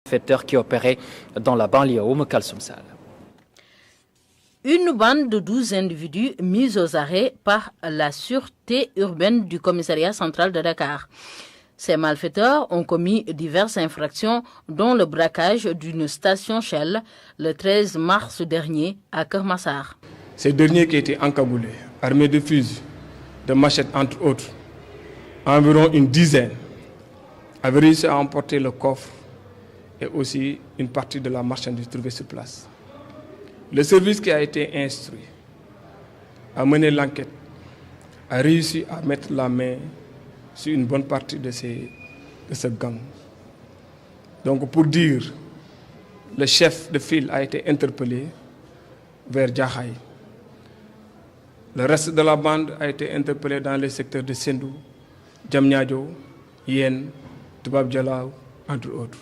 malfaiteurs qui opéraient dans la banlieue Kalsoum-Sall. Une bande de 12 individus mis aux arrêts par la sûreté urbaine du commissariat central de Dakar. Ces malfaiteurs ont commis diverses infractions, dont le braquage d'une station Shell le 13 mars dernier à Keur Massar. Ces derniers qui étaient encagoulés, armés de fusils, de machettes entre autres, environ une dizaine, avaient réussi à emporter le coffre et aussi une partie de la marchandise trouvée sur place. Le service qui a été instruit a mené l'enquête, a réussi à mettre la main sur une bonne partie de ce gang. Donc pour dire, le chef de file a été interpellé vers Djahaï. Le reste de la bande a été interpellé dans les secteurs de Sendou, Djamnyadjo, Yen, Toubab Djalaw, entre autres.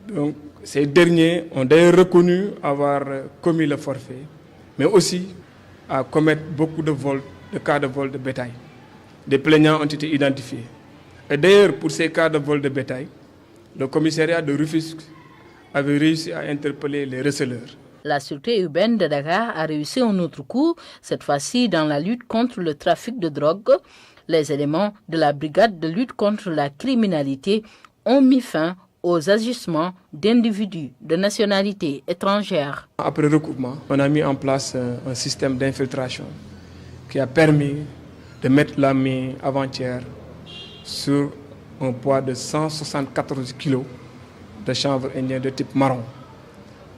Donc, ces derniers ont d'ailleurs reconnu avoir commis le forfait, mais aussi à commettre beaucoup de cas de vol de bétail. Des plaignants ont été identifiés. Et d'ailleurs, pour ces cas de vol de bétail, le commissariat de Rufisque avait réussi à interpeller les receleurs. La sûreté urbaine de Dakar a réussi un autre coup, cette fois-ci dans la lutte contre le trafic de drogue. Les éléments de la brigade de lutte contre la criminalité ont mis fin aux agissements d'individus de nationalité étrangère. Après recoupement, on a mis en place un système d'infiltration qui a permis de mettre la main avant-hier sur un poids de 174 kg de chanvre indien de type marron.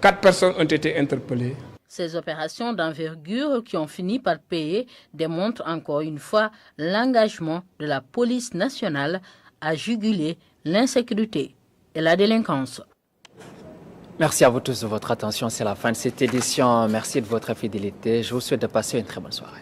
4 personnes ont été interpellées. Ces opérations d'envergure qui ont fini par payer démontrent encore une fois l'engagement de la police nationale à juguler l'insécurité et la délinquance. Merci à vous tous de votre attention. C'est la fin de cette édition. Merci de votre fidélité. Je vous souhaite de passer une très bonne soirée.